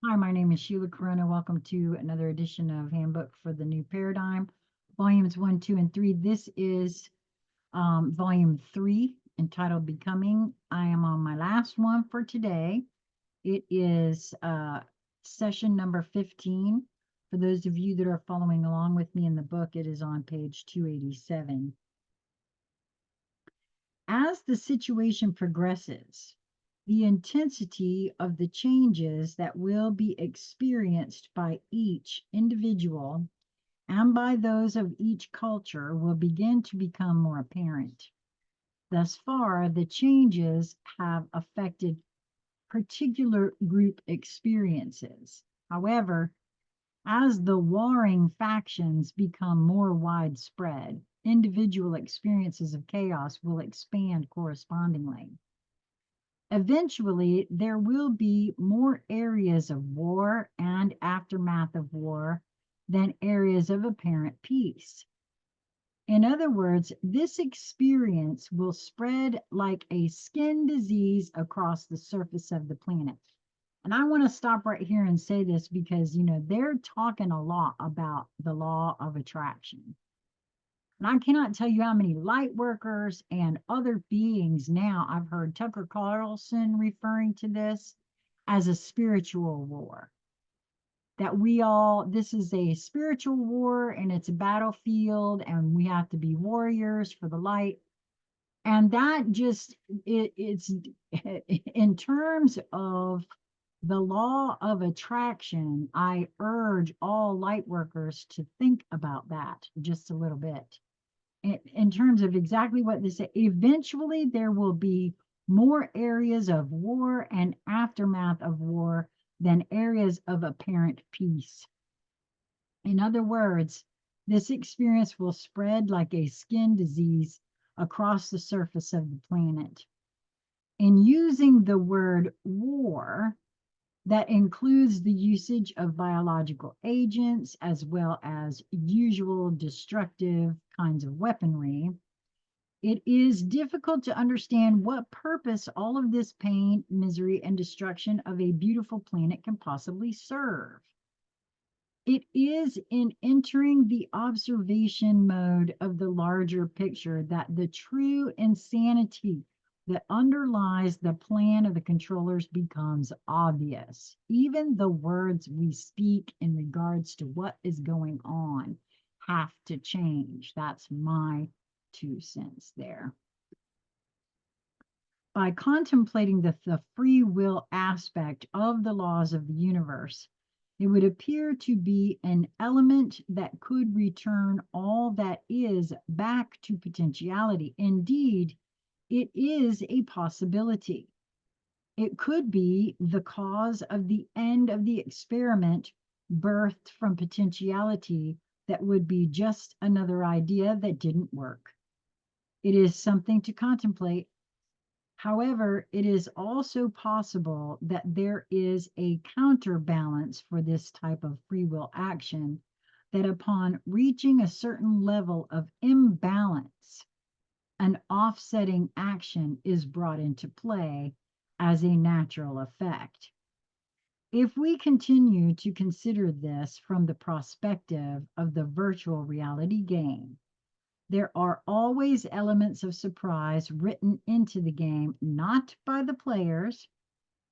Hi, my name is Sheila Corona. Welcome to another edition of Handbook for the New Paradigm, volumes 1, 2, and 3. This is volume 3 entitled Becoming. I am on my last one for today. It is session number 15. For those of you that are following along with me in the book, it is on page 287. As the situation progresses, the intensity of the changes that will be experienced by each individual and by those of each culture will begin to become more apparent. Thus far, the changes have affected particular group experiences. However, as the warring factions become more widespread, individual experiences of chaos will expand correspondingly. Eventually, there will be more areas of war and aftermath of war than areas of apparent peace. In other words, this experience will spread like a skin disease across the surface of the planet. And I want to stop right here and say this because, they're talking a lot about the law of attraction. And I cannot tell you how many light workers and other beings now I've heard Tucker Carlson referring to this as a spiritual war. That this is a spiritual war and it's a battlefield and we have to be warriors for the light. And that it's in terms of the law of attraction, I urge all light workers to think about that just a little bit in terms of exactly what this is. Eventually there will be more areas of war and aftermath of war than areas of apparent peace. In other words, this experience will spread like a skin disease across the surface of the planet. In using the word war, that includes the usage of biological agents as well as usual destructive kinds of weaponry. It is difficult to understand what purpose all of this pain, misery, and destruction of a beautiful planet can possibly serve. It is in entering the observation mode of the larger picture that the true insanity that underlies the plan of the controllers becomes obvious. Even the words we speak in regards to what is going on have to change. That's my 2 cents there. By contemplating the free will aspect of the laws of the universe, it would appear to be an element that could return all that is back to potentiality. Indeed, it is a possibility. It could be the cause of the end of the experiment birthed from potentiality that would be just another idea that didn't work. It is something to contemplate. However, it is also possible that there is a counterbalance for this type of free will action, that upon reaching a certain level of imbalance, an offsetting action is brought into play as a natural effect. If we continue to consider this from the perspective of the virtual reality game, there are always elements of surprise written into the game, not by the players,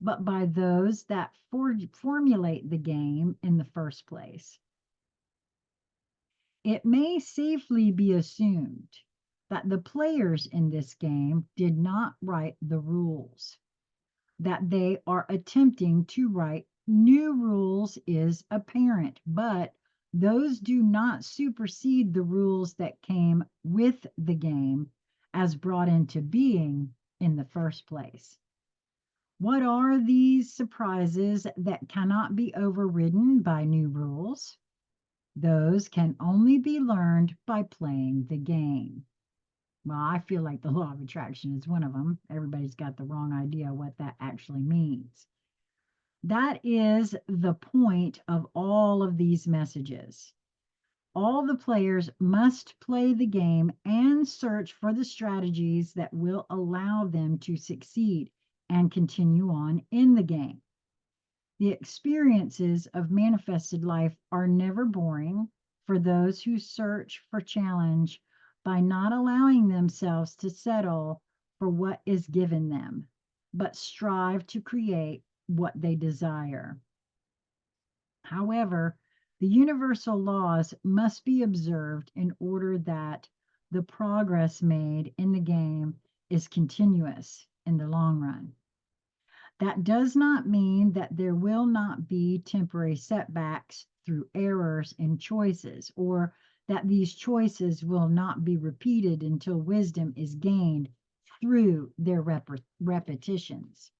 but by those that formulate the game in the first place. It may safely be assumed that the players in this game did not write the rules. That they are attempting to write new rules is apparent, but those do not supersede the rules that came with the game as brought into being in the first place. What are these surprises that cannot be overridden by new rules? Those can only be learned by playing the game. Well, I feel like the law of attraction is one of them. Everybody's got the wrong idea what that actually means. That is the point of all of these messages. All the players must play the game and search for the strategies that will allow them to succeed and continue on in the game. The experiences of manifested life are never boring for those who search for challenge by not allowing themselves to settle for what is given them, but strive to create what they desire. However, the universal laws must be observed in order that the progress made in the game is continuous in the long run. That does not mean that there will not be temporary setbacks through errors in choices, or that these choices will not be repeated until wisdom is gained through their repetitions.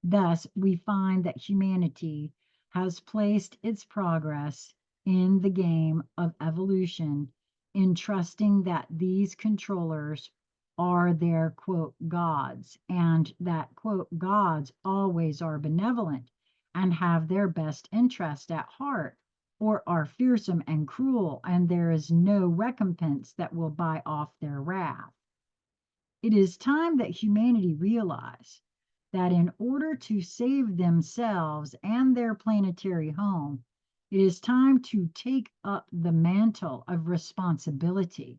Thus, we find that humanity has placed its progress in the game of evolution in trusting that these controllers are their quote gods, and that quote gods always are benevolent and have their best interest at heart, or are fearsome and cruel, and there is no recompense that will buy off their wrath. It is time that humanity realize that in order to save themselves and their planetary home, it is time to take up the mantle of responsibility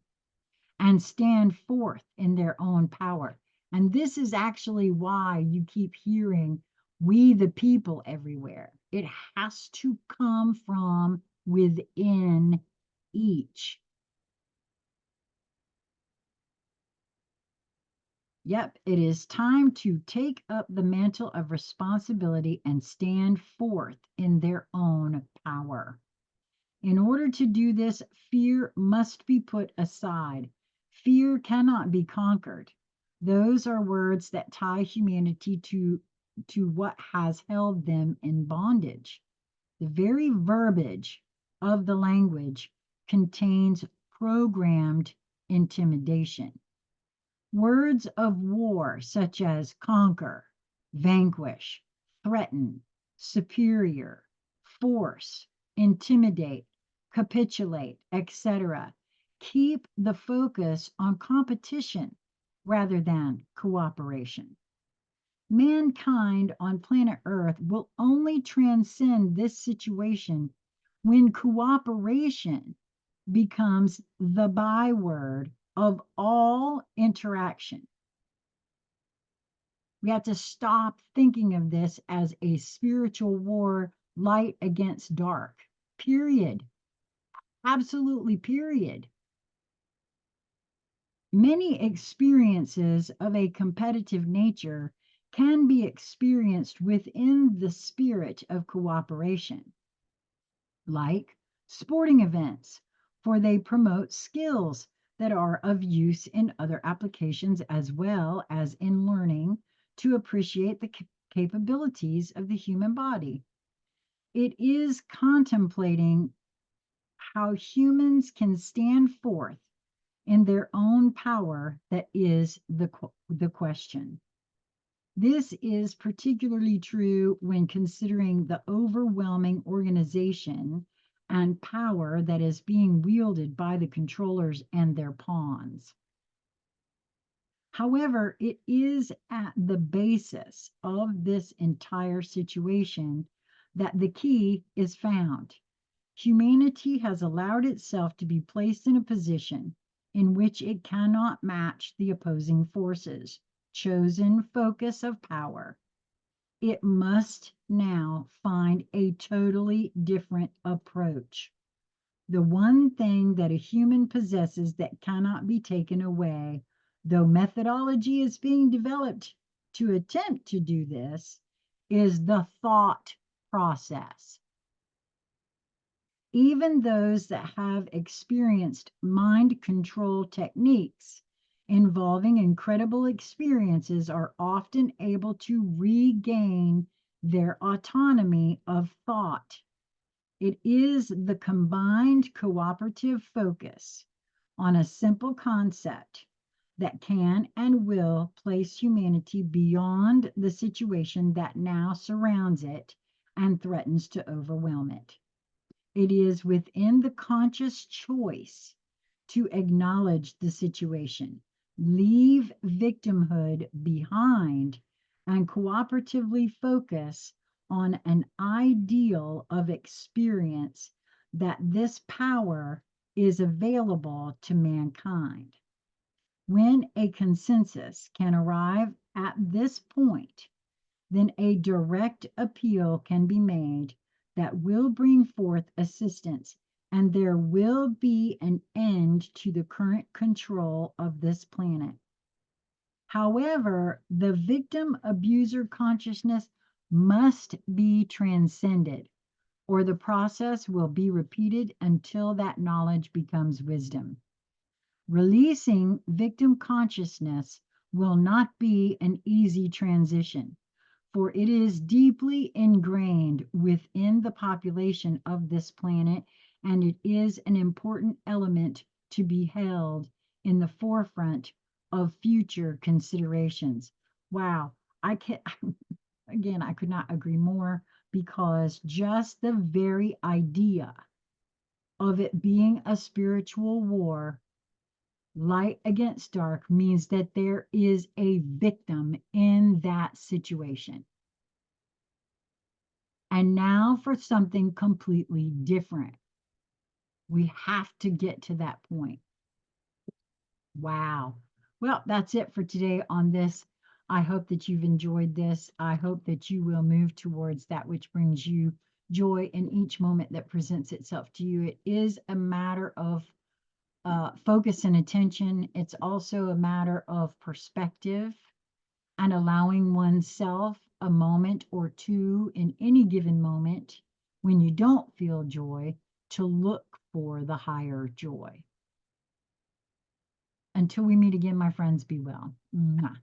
and stand forth in their own power. And this is actually why you keep hearing we the people everywhere. It has to come from within each. Yep, it is time to take up the mantle of responsibility and stand forth in their own power. In order to do this, fear must be put aside. Fear cannot be conquered. Those are words that tie humanity to what has held them in bondage. The very verbiage of the language contains programmed intimidation. Words of war such as conquer, vanquish, threaten, superior, force, intimidate, capitulate, etc., keep the focus on competition rather than cooperation. Mankind on planet Earth will only transcend this situation when cooperation becomes the byword of all interaction. We have to stop thinking of this as a spiritual war, light against dark, period. Absolutely, period. Many experiences of a competitive nature can be experienced within the spirit of cooperation, like sporting events, for they promote skills that are of use in other applications as well as in learning to appreciate the capabilities of the human body. It is contemplating how humans can stand forth in their own power that is the question. This is particularly true when considering the overwhelming organization and power that is being wielded by the controllers and their pawns. However, it is at the basis of this entire situation that the key is found. Humanity has allowed itself to be placed in a position in which it cannot match the opposing forces' chosen focus of power. It must now find a totally different approach. The one thing that a human possesses that cannot be taken away, though methodology is being developed to attempt to do this, is the thought process. Even those that have experienced mind control techniques involving incredible experiences are often able to regain their autonomy of thought. It is the combined cooperative focus on a simple concept that can and will place humanity beyond the situation that now surrounds it and threatens to overwhelm it. It is within the conscious choice to acknowledge the situation, leave victimhood behind, and cooperatively focus on an ideal of experience that this power is available to mankind. When a consensus can arrive at this point, then a direct appeal can be made that will bring forth assistance, and there will be an end to the current control of this planet. However, the victim abuser consciousness must be transcended, or the process will be repeated until that knowledge becomes wisdom. Releasing victim consciousness will not be an easy transition, for it is deeply ingrained within the population of this planet, and it is an important element to be held in the forefront of future considerations. Wow, I can again, I could not agree more, because just the very idea of it being a spiritual war, light against dark, means that there is a victim in that situation. And now for something completely different. We have to get to that point. Wow. Well, that's it for today on this. I hope that you've enjoyed this. I hope that you will move towards that which brings you joy in each moment that presents itself to you. It is a matter of focus and attention. It's also a matter of perspective and allowing oneself a moment or two in any given moment when you don't feel joy to look for the higher joy. Until we meet again, my friends, be well. Mwah.